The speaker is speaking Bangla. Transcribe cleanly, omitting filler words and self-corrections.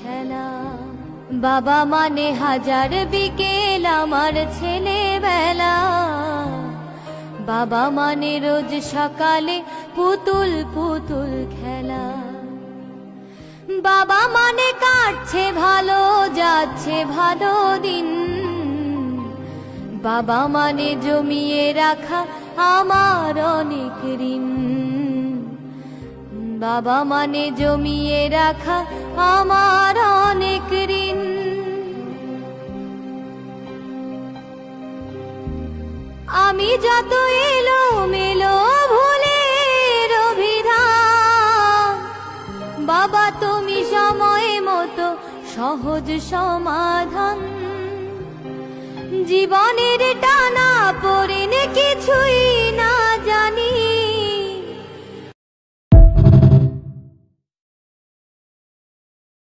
খেলা। বাবা মানে হাজার বিকেল আমার ছেলেবেলা, বাবা মানে রোজ সকালে পুতুল পুতুল খেলা। বাবা মানে কাটছে ভালো যাচ্ছে ভালো দিন, বাবা মানে জমিয়ে রাখা আমার অনেক ঋণ। বাবা মানে জমিয়ে রাখা আমার অনেক ঋণ। আমি যত এলো মেলো ভুলের অভিধান, বাবা তুমি সময় মতো সহজ সমাধান। জীবনের টানা পড়েন কিছুই না